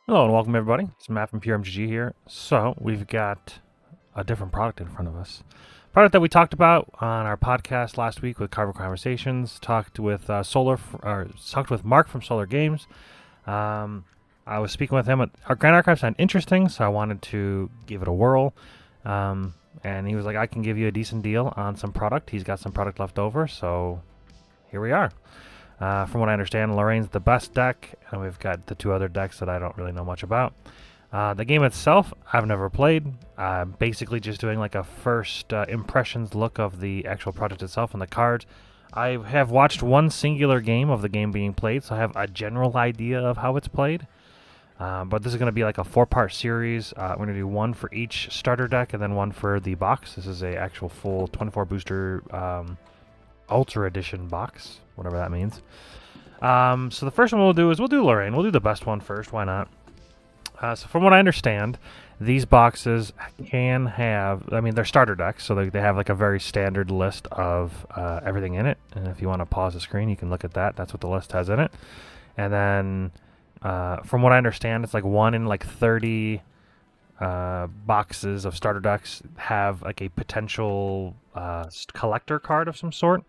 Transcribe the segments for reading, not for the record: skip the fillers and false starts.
Hello and welcome everybody. It's Matt from Pure MGG here. So we've got a different product in front of us. Product that we talked about on our podcast last week with Carver Conversations. Talked with talked with Mark from Solar Games. I was speaking with him. Our Grand Archive sounded interesting, so I wanted to give it a whirl. And he was like, "I can give you a decent deal on some product." He's got some product left over, so here we are. From what I understand, Lorraine's the best deck, and we've got the two other decks that I don't really know much about. The game itself, I've never played. I'm basically just doing like a first impressions look of the actual product itself and the cards. I have watched one singular game of the game being played, so I have a general idea of how it's played. But this is going to be like a 4-part series. We're going to do one for each starter deck and then one for the box. This is a actual full 24 booster Ultra Edition box, whatever that means. So the first one we'll do is we'll do Lorraine. We'll do the best one first. Why not? So from what I understand, these boxes can have, I mean, they're starter decks, so they have like a very standard list of everything in it. And if you want to pause the screen, you can look at that. That's what the list has in it. And then from what I understand, it's like 1 in like 30 boxes of starter decks have like a potential collector card of some sort,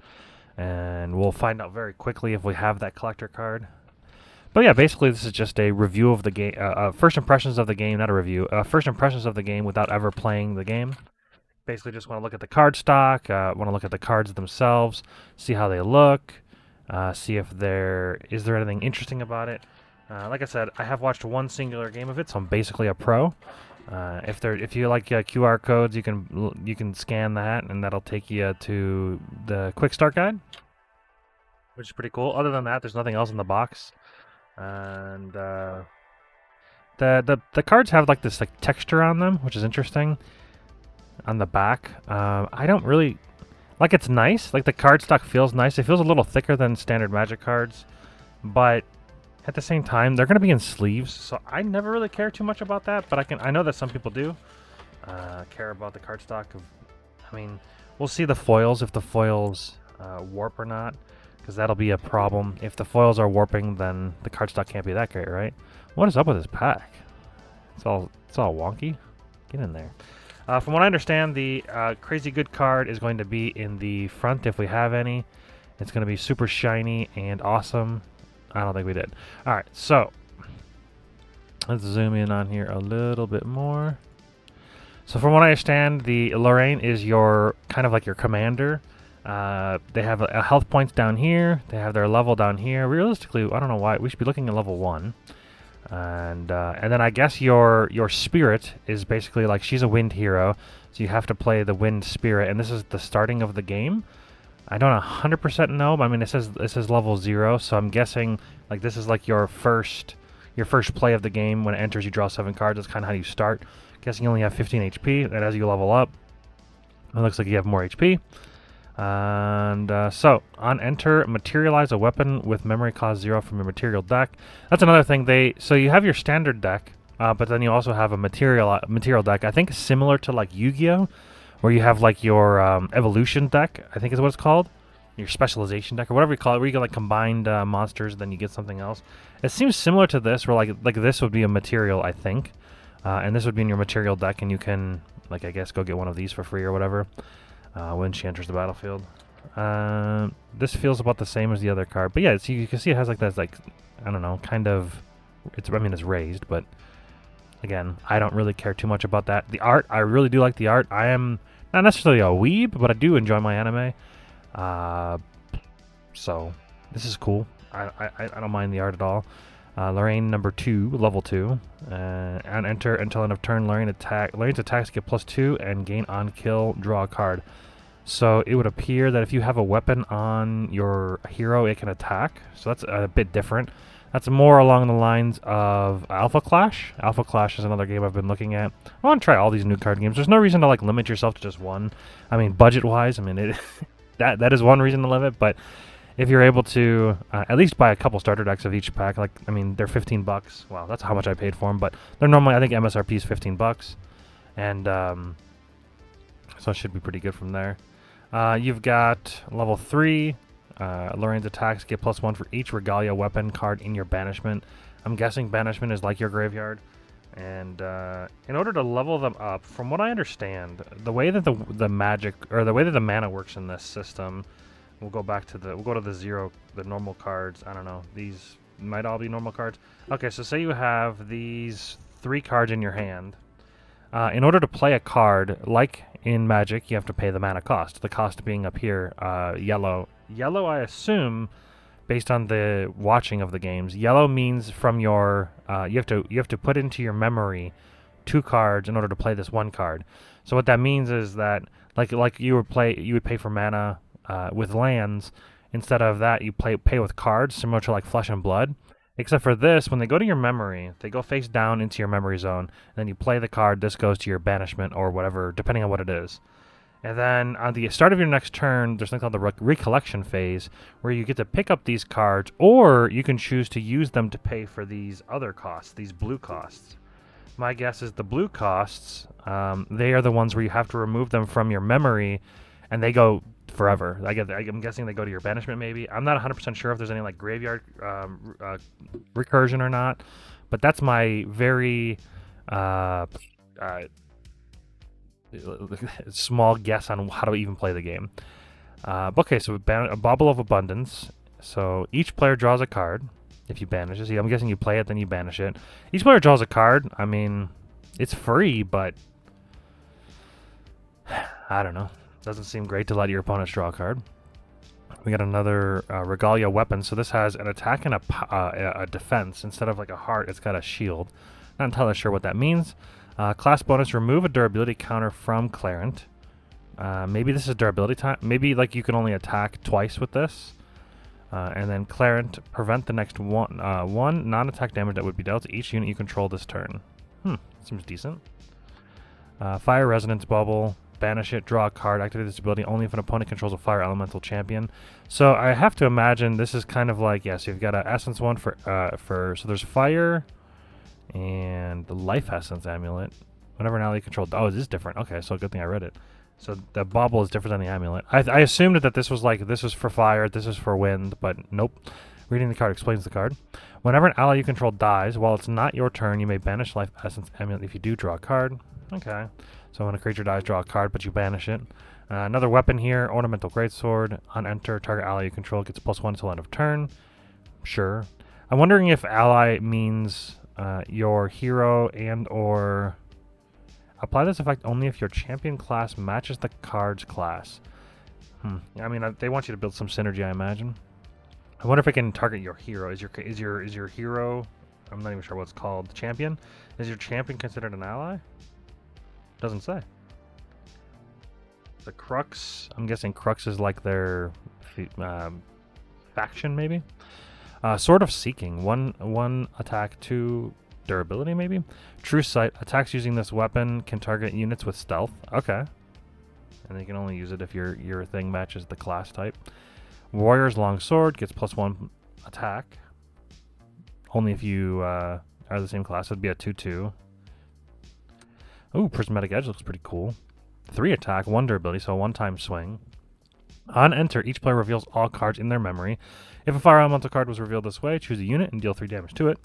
and we'll find out very quickly if we have that collector card. But yeah, basically this is just a review of the game, first impressions of the game, not a review, first impressions of the game without ever playing the game. Basically just want to look at the card stock, want to look at the cards themselves, see how they look, see if is there anything interesting about it. Like I said, I have watched one singular game of it, so I'm basically a pro. If you like QR codes, you can scan that, and that'll take you to the quick start guide, which is pretty cool. Other than that, there's nothing else in the box, and the cards have like this like texture on them, which is interesting. On the back, I don't really like. It's nice. Like the card stock feels nice. It feels a little thicker than standard Magic cards, but at the same time, they're going to be in sleeves, so I never really care too much about that. But I know that some people do care about the cardstock. I mean, we'll see the foils, if the foils warp or not, because that'll be a problem. If the foils are warping, then the cardstock can't be that great, right? What is up with this pack? It's all wonky. Get in there. From what I understand, the Crazy Good card is going to be in the front if we have any. It's going to be super shiny and awesome. I don't think we did. All right, so let's zoom in on here a little bit more. So from what I understand, the Lorraine is your kind of like your commander. They have a health points down here. They have their level down here. Realistically, I don't know why. We should be looking at level 1. And then I guess your spirit is basically like she's a wind hero, so you have to play the wind spirit, and this is the starting of the game. I don't 100% know, but I mean it says level 0, so I'm guessing like this is like your first play of the game. When it enters, you draw 7 cards. That's kind of how you start. Guessing you only have 15 HP, and as you level up, it looks like you have more HP. And so on enter, materialize a weapon with memory cost 0 from your material deck. That's another thing. So you have your standard deck, but then you also have a material deck. I think similar to like Yu-Gi-Oh, where you have like your evolution deck, I think is what it's called, your specialization deck or whatever you call it, where you get like combined monsters, then you get something else. It seems similar to this, where like this would be a material, I think, and this would be in your material deck, and you can like I guess go get one of these for free or whatever when she enters the battlefield. This feels about the same as the other card, but yeah, you can see it has like that like I don't know, kind of. It's raised, but again, I don't really care too much about that. The art, I really do like the art. I am not necessarily a weeb, but I do enjoy my anime. So this is cool. I don't mind the art at all. Lorraine number 2, level 2. And enter until end of turn, Lorraine's attacks get +2 and gain on kill, draw a card. So it would appear that if you have a weapon on your hero, it can attack. So that's a bit different. That's more along the lines of Alpha Clash. Alpha Clash is another game I've been looking at. I want to try all these new card games. There's no reason to like limit yourself to just one. I mean, budget-wise, I mean, that is one reason to limit. But if you're able to at least buy a couple starter decks of each pack, like I mean, they're $15. Wow, that's how much I paid for them. But they're normally, I think MSRP is $15, and so it should be pretty good from there. You've got level 3. Lorraine's attacks get +1 for each Regalia weapon card in your banishment. I'm guessing banishment is like your graveyard. And in order to level them up, from what I understand, the way that the magic or the way that the mana works in this system, we'll go to the zero, the normal cards. I don't know. These might all be normal cards. Okay, so say you have these 3 cards in your hand. In order to play a card, like in Magic, you have to pay the mana cost. The cost being up here, yellow. Yellow, I assume, based on the watching of the games, yellow means from your you have to put into your memory 2 cards in order to play this 1 card. So what that means is that like you would pay for mana with lands. Instead of that, you pay with cards, similar to like Flesh and Blood. Except for this, when they go to your memory, they go face down into your memory zone, and then you play the card. This goes to your banishment or whatever, depending on what it is. And then on the start of your next turn, there's something called the recollection phase, where you get to pick up these cards, or you can choose to use them to pay for these other costs, these blue costs. My guess is the blue costs, they are the ones where you have to remove them from your memory, and they go forever. I'm guessing they go to your banishment maybe. I'm not 100% sure if there's any like graveyard recursion or not, but that's my very small guess on how to even play the game. Okay, so a Bauble of Abundance. So each player draws a card if you banish it. See, I'm guessing you play it, then you banish it. Each player draws a card. I mean, it's free, but I don't know. Doesn't seem great to let your opponents draw a card. We got another Regalia weapon. So this has an attack and a defense. Instead of like a heart, it's got a shield. Not entirely sure what that means. Class bonus, remove a durability counter from Clarent. Maybe this is durability time. Maybe like you can only attack twice with this. And then Clarent, prevent the next one non-attack damage that would be dealt to each unit you control this turn. Seems decent. Fire Resonance Bubble. Banish it, draw a card, activate this ability only if an opponent controls a fire elemental champion. So I have to imagine this is kind of like, yes, you've got an essence one for so there's fire and the life essence amulet. Whenever an ally controlled, oh, it is different. Okay, so good thing I read it. So the bauble is different than the amulet. I assumed that this was like, this was for fire, this is for wind, but nope. Reading the card explains the card. Whenever an ally you control dies, while it's not your turn, you may banish life essence amulet if you do draw a card. Okay. So when a creature dies, draw a card, but you banish it. Another weapon here, Ornamental Greatsword. On enter, target ally you control gets +1 until end of turn. Sure. I'm wondering if ally means your hero and or... Apply this effect only if your champion class matches the card's class. I mean, they want you to build some synergy, I imagine. I wonder if it can target your hero. Is your hero... I'm not even sure what it's called. Champion? Is your champion considered an ally? Doesn't say. The Crux, I'm guessing Crux is like their faction, maybe. Sword of Seeking, one attack, 2 durability, maybe. True Sight, attacks using this weapon can target units with stealth. Okay, and you can only use it if your thing matches the class type. Warrior's Longsword gets +1 attack. Only if you are the same class. It'd be a 2/2. Ooh, Prismatic Edge looks pretty cool. 3 attack, 1 durability, so a one-time swing. On enter, each player reveals all cards in their memory. If a fire elemental card was revealed this way, choose a unit and deal 3 damage to it.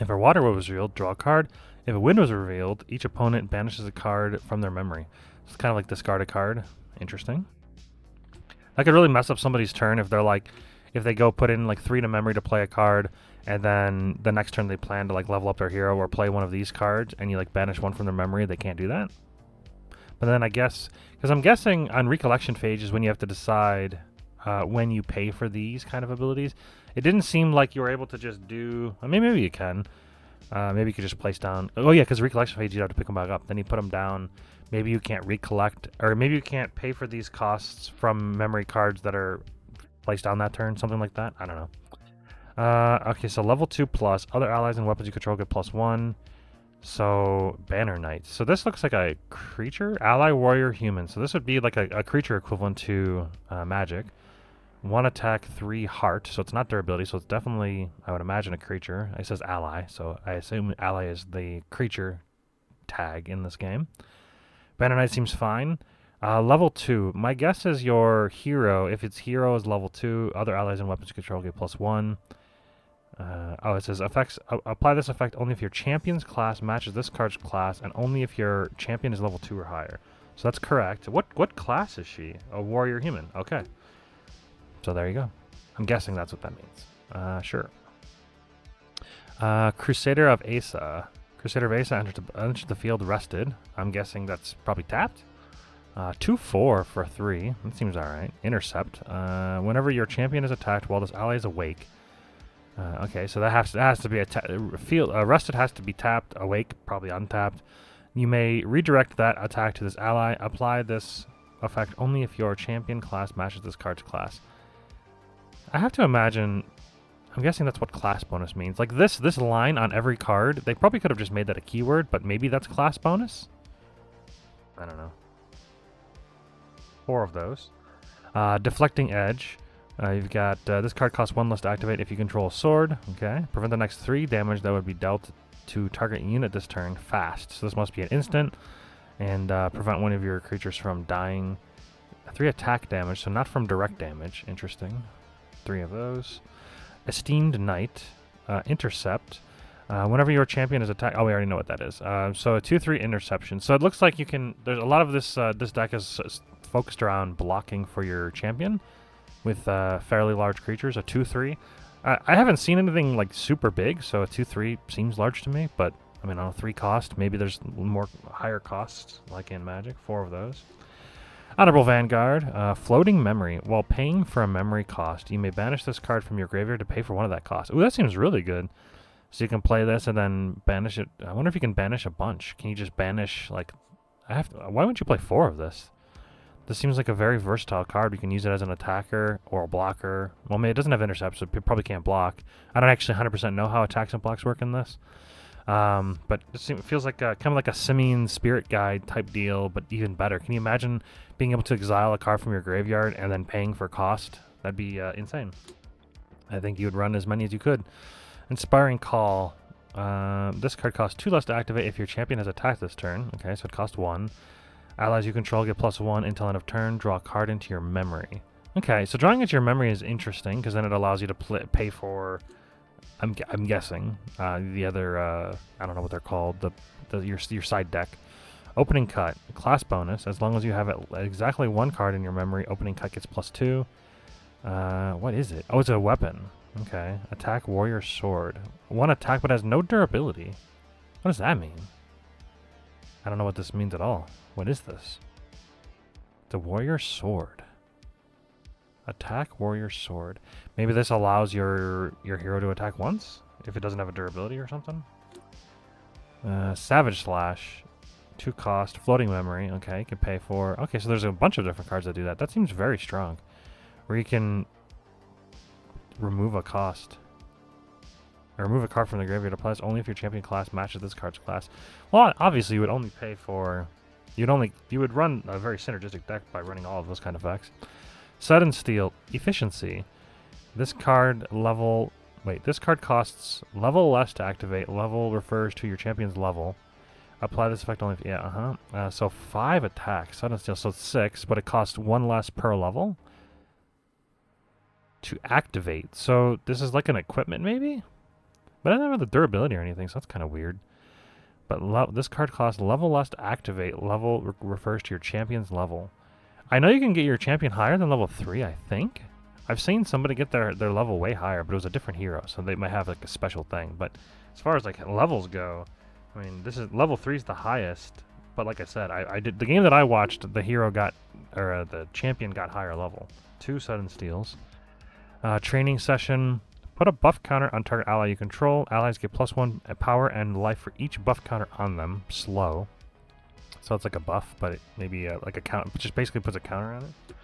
If a water was revealed, draw a card. If a wind was revealed, each opponent banishes a card from their memory. It's kind of like discard a card. Interesting. That could really mess up somebody's turn if they're like, if they go put in like 3 to memory to play a card, and then the next turn they plan to like level up their hero or play one of these cards, and you like banish one from their memory, they can't do that. But then I guess, because I'm guessing on recollection phase is when you have to decide when you pay for these kind of abilities. It didn't seem like you were able to just do, I mean, maybe you can. Maybe you could just place down, oh yeah, because recollection phase you'd have to pick them back up. Then you put them down. Maybe you can't recollect, or maybe you can't pay for these costs from memory cards that are placed down that turn, something like that. I don't know. Okay, so level 2 plus. Other allies and weapons you control get +1. So, Banner Knight. So this looks like a creature? Ally, warrior, human. So this would be like a creature equivalent to magic. 1 attack, 3 heart. So it's not durability, so it's definitely, I would imagine, a creature. It says ally, so I assume ally is the creature tag in this game. Banner Knight seems fine. Level 2. My guess is your hero, if its hero is level 2, other allies and weapons you control get +1. Oh, it says effects. Apply this effect only if your champion's class matches this card's class, and only if your champion is level 2 or higher. So that's correct. What class is she? A warrior human. Okay. So there you go. I'm guessing that's what that means. Sure. Crusader of Asa. Crusader of Asa enters the field rested. I'm guessing that's probably tapped. 2/4 for 3. That seems alright. Intercept. Whenever your champion is attacked while this ally is awake. Okay, so that has to be rested has to be tapped, awake, probably untapped. You may redirect that attack to this ally. Apply this effect only if your champion class matches this card's class. I have to imagine. I'm guessing that's what class bonus means. Like this line on every card, they probably could have just made that a keyword, but maybe that's class bonus? I don't know. 4 of those. Deflecting Edge. You've got this card costs 1 less to activate if you control a sword. Okay. Prevent the next 3 damage that would be dealt to target unit this turn fast. So this must be an instant. And prevent one of your creatures from dying. 3 attack damage, so not from direct damage. Interesting. 3 of those. Esteemed Knight. Intercept. Whenever your champion is attacked... Oh, we already know what that is. So a 2/3 interception. So it looks like you can... There's a lot of this this deck is focused around blocking for your champion with fairly large creatures. A 2/3. I haven't seen anything like super big, so a 2/3 seems large to me. But, I mean, on a 3 cost, maybe there's more higher costs, like in Magic. 4 of those. Honorable Vanguard, Floating Memory. While paying for a memory cost, you may banish this card from your graveyard to pay for one of that cost. Ooh, that seems really good. So you can play this and then banish it. I wonder if you can banish a bunch. Can you just banish, like... why wouldn't you play 4 of this? This seems like a very versatile card. You can use it as an attacker or a blocker. Well, maybe it doesn't have intercept, so it probably can't block. I don't actually 100% know how attacks and blocks work in this. But it feels like kind of like a Simian Spirit Guide type deal, but even better. Can you imagine being able to exile a card from your graveyard and then paying for cost? That'd be insane. I think you would run as many as you could. Inspiring Call. This card costs 2 less to activate if your champion has attacked this turn. Okay, so it costs 1. Allies you control get +1 until end of turn. Draw a card into your memory. Okay, so drawing into your memory is interesting because then it allows you to pay for... I'm guessing the other I don't know what they're called, your side deck. Opening Cut, class bonus. As long as you have exactly 1 card in your memory, Opening Cut gets +2. What is it? Oh, it's a weapon. Okay. Attack Warrior Sword. 1 attack but has no durability. What does that mean? I don't know what this means at all. What is this? The Warrior Sword. Attack Warrior Sword. Maybe this allows your hero to attack once if it doesn't have a durability or something. Savage Slash. 2 cost. Floating Memory. Okay, you can pay for... Okay, so there's a bunch of different cards that do that. That seems very strong. Where you can remove a cost. Or remove a card from the graveyard. Applies only if your champion class matches this card's class. Well, obviously you would only pay for... You would run a very synergistic deck by running all of those kind of effects. Sudden Steel. Efficiency. This card costs level less to activate. Level refers to your champion's level. Apply this effect only if... so 5 attacks. Sudden Steel. So 6, but it costs 1 less per level to activate. So this is like an equipment maybe? But I don't have the durability or anything, so that's kind of weird. But this card costs level less to activate. Level refers to your champion's level. I know you can get your champion higher than level 3, I think. I've seen somebody get their level way higher, but it was a different hero, so they might have like a special thing. But as far as like levels go, I mean, this is level 3 is the highest. But like I said, I did the game that I watched, the hero got, or the champion got higher level. 2 Sudden Steals. Training Session. Put a buff counter on target ally you control. Allies get +1 power and life for each buff counter on them. Slow. So it's like a buff, but it maybe like a count. Just basically puts a counter on it.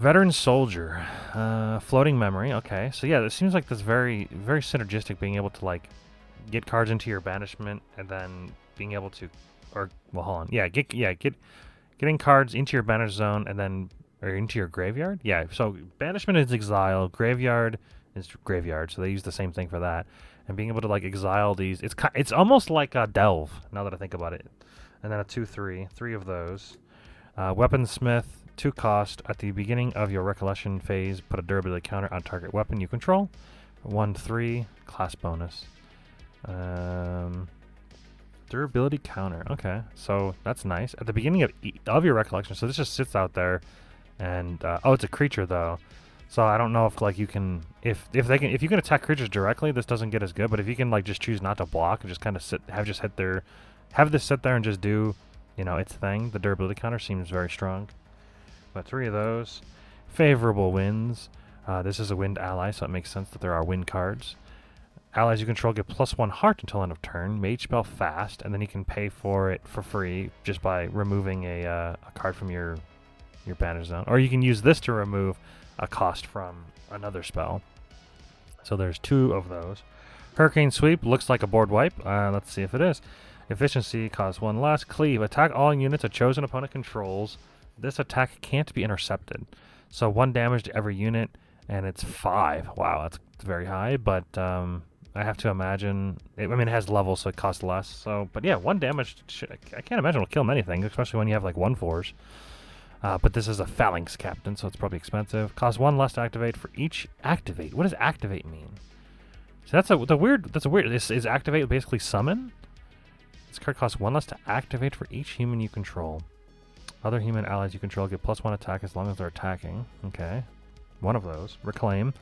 Veteran Soldier. Floating Memory. Okay, so yeah, it seems like this very, very synergistic, being able to like get cards into your banishment and then being able to, or well, hold on. Yeah, getting cards into your banish zone and then or into your graveyard. Yeah, so banishment is exile, graveyard is graveyard. So they use the same thing for that. And being able to like exile these, it's almost like a delve. Now that I think about it, and then a 2/3, 3 of those. Weaponsmith, 2 cost. At the beginning of your recollection phase, put a durability counter on target weapon you control. 1/3 class bonus. Durability counter. Okay, so that's nice. At the beginning of your recollection, so this just sits out there, and oh, it's a creature though. So I don't know if like you can if you can attack creatures directly, this doesn't get as good. But if you can like just choose not to block and just kind of have this sit there and just do, its thing. The durability counter seems very strong. But 3 of those. Favorable winds. This is a wind ally, so it makes sense that there are wind cards. Allies you control get +1 heart until end of turn. Mage spell fast, and then you can pay for it for free just by removing a card from your banish zone. Or you can use this to remove a cost from another spell. So there's 2 of those. Hurricane Sweep looks like a board wipe. Let's see if it is. Efficiency costs 1 less. Cleave. Attack all units a chosen opponent controls. This attack can't be intercepted. So 1 damage to every unit, and it's 5. Wow, that's very high, but I have to imagine... it has levels, so it costs less. So, but yeah, 1 damage... I can't imagine it'll kill many things, especially when you have like 1/4s. But this is a Phalanx Captain, so it's probably expensive. Costs 1 less to activate for each activate. What does activate mean? So that's a weird... Is activate basically summon? This card costs 1 less to activate for each human you control. Other human allies you control get +1 attack as long as they're attacking. Okay. 1 of those. Reclaim.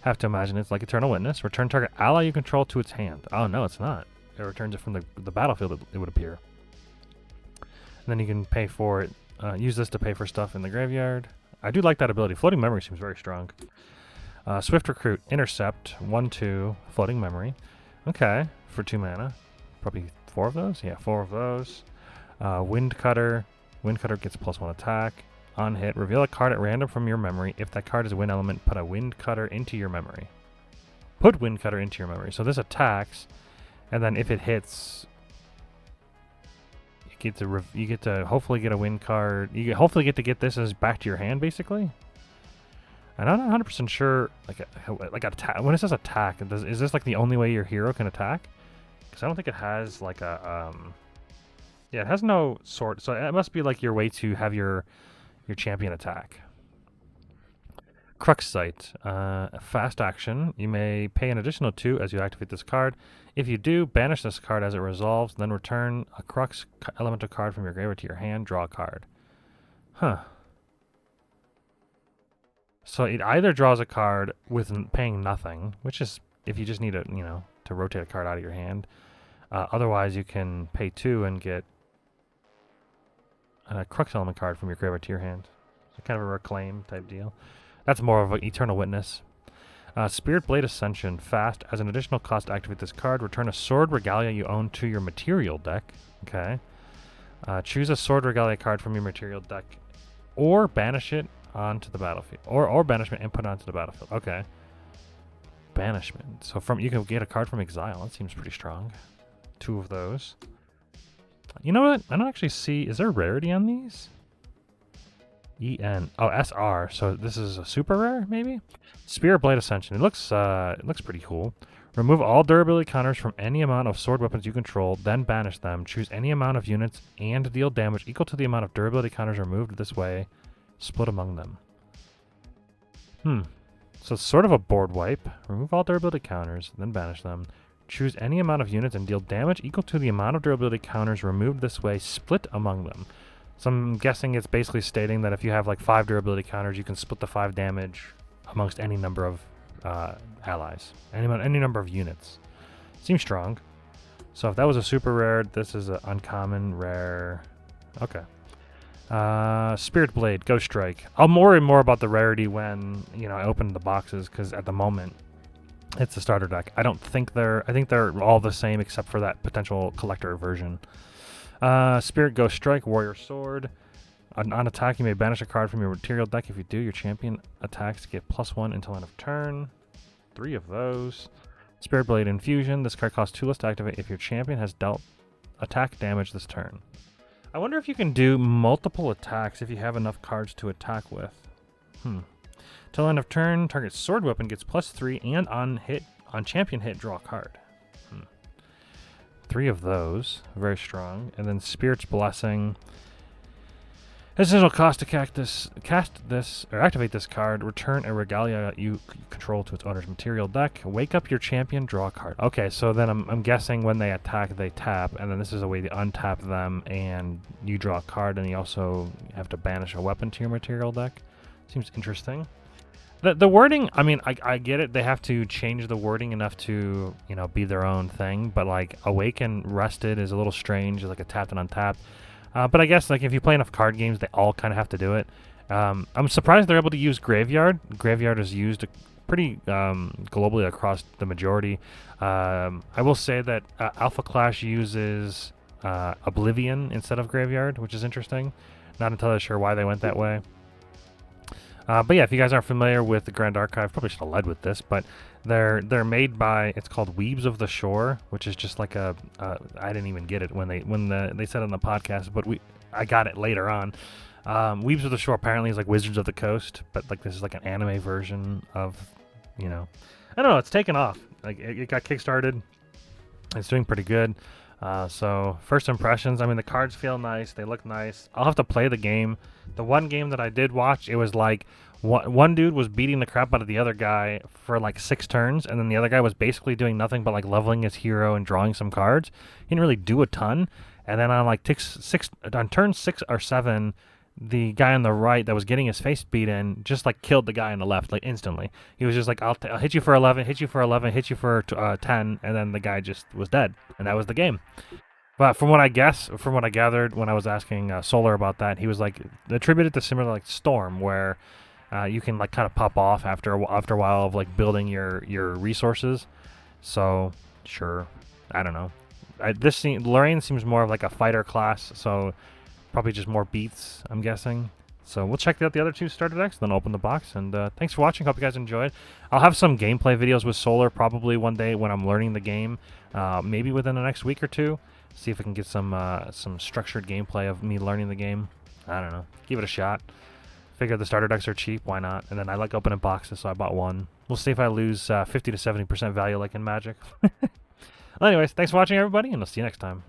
Have to imagine it's like Eternal Witness. Return target ally you control to its hand. Oh, no, it's not. It returns it from the battlefield, it would appear. And then you can pay for it. Use this to pay for stuff in the graveyard. I do like that ability. Floating Memory seems very strong. Swift Recruit. Intercept. 1/2. Floating Memory. Okay. For 2 mana. Probably 4 of those? Yeah, 4 of those. Wind Cutter. Wind Cutter gets +1 attack. On hit, reveal a card at random from your memory. If that card is a wind element, put a Wind Cutter into your memory. Put Wind Cutter into your memory. So this attacks, and then if it hits, you get to hopefully get a wind card. You hopefully get to get this as back to your hand, basically. And I'm not 100% sure, like attack. When it says attack, is this like the only way your hero can attack? Because I don't think it has like a yeah, it has no sword, so it must be like your way to have your champion attack. Crux Sight. Fast action. You may pay an additional 2 as you activate this card. If you do, banish this card as it resolves, then return a Crux elemental card from your graveyard to your hand. Draw a card. Huh. So it either draws a card with paying nothing, which is if you just need to rotate a card out of your hand. Otherwise, you can pay 2 and get a Crux element card from your graveyard to your hand. So kind of a reclaim type deal. That's more of an Eternal Witness. Spirit Blade Ascension. Fast. As an additional cost to activate this card, return a Sword Regalia you own to your material deck. Okay. Choose a Sword Regalia card from your material deck, or banish it onto the battlefield. Or banishment and put it onto the battlefield. Okay. Banishment. So you can get a card from exile. That seems pretty strong. 2 of those. You know what? I don't actually see... Is there rarity on these? EN. Oh, SR. So this is a super rare, maybe? Spirit Blade Ascension. It looks pretty cool. Remove all durability counters from any amount of sword weapons you control, then banish them. Choose any amount of units and deal damage equal to the amount of durability counters removed this way. Split among them. So it's sort of a board wipe. Remove all durability counters, then banish them. Choose any amount of units and deal damage equal to the amount of durability counters removed this way. Split among them. So I'm guessing it's basically stating that if you have like 5 durability counters, you can split the 5 damage amongst any number of allies, any number of units. Seems strong. So if that was a super rare, this is an uncommon rare. Okay. Spirit Blade, Ghost Strike. I'll worry more about the rarity when I open the boxes, because at the moment it's a starter deck. I think they're all the same except for that potential collector version. Spirit Ghost Strike, Warrior Sword. On attack, you may banish a card from your material deck. If you do, your champion attacks get +1 until end of turn. 3 of those. Spirit Blade Infusion. This card costs 2 less to activate if your champion has dealt attack damage this turn. I wonder if you can do multiple attacks if you have enough cards to attack with. Till end of turn, target sword weapon gets +3, and on champion hit, draw a card. 3 of those, very strong. And then Spirit's Blessing. Additional cost to cast this or activate this card. Return a regalia you control to its owner's material deck. Wake up your champion. Draw a card. Okay, so then I'm guessing when they attack, they tap, and then this is a way to untap them, and you draw a card, and you also have to banish a weapon to your material deck. Seems interesting. The wording, I mean, I get it. They have to change the wording enough to, you know, be their own thing. But like Awaken Rested is a little strange, like a tapped and untapped. But I guess like if you play enough card games, they all kind of have to do it. I'm surprised they're able to use Graveyard. Graveyard is used pretty globally across the majority. I will say that Alpha Clash uses Oblivion instead of Graveyard, which is interesting. Not entirely sure why they went that way. But yeah, if you guys aren't familiar with the Grand Archive, probably should have led with this, but they're made by, it's called Weebs of the Shore, which is just like a I didn't even get it when they said it on the podcast, but I got it later on. Weebs of the Shore apparently is like Wizards of the Coast, but like this is like an anime version of, you know, I don't know, it's taken off. Like it got kickstarted. It's doing pretty good. So first impressions, I mean, the cards feel nice. They look nice. I'll have to play the game. The one game that I did watch, it was like one dude was beating the crap out of the other guy for like 6 turns, and then the other guy was basically doing nothing but like leveling his hero and drawing some cards. He didn't really do a ton. And then on like on turn 6 or 7, the guy on the right that was getting his face beat in just like killed the guy on the left like instantly. He was just like, I'll hit you for 11, hit you for 11, hit you for 10, and then the guy just was dead, and that was the game. But from what I gathered when I was asking Solar about that, he was like attributed to similar like Storm, where you can like kind of pop off after a while of like building your resources. So sure, I don't know. Lorraine seems more of like a fighter class, so probably just more beats, I'm guessing. So we'll check out the other 2 starter decks, then open the box. And thanks for watching. Hope you guys enjoyed. I'll have some gameplay videos with Solar probably one day when I'm learning the game, maybe within the next week or 2. See if I can get some structured gameplay of me learning the game. I don't know. Give it a shot. Figure the starter decks are cheap. Why not? And then I like opening boxes, so I bought one. We'll see if I lose 50 to 70% value like in Magic. Well, anyways, thanks for watching, everybody, and I'll see you next time.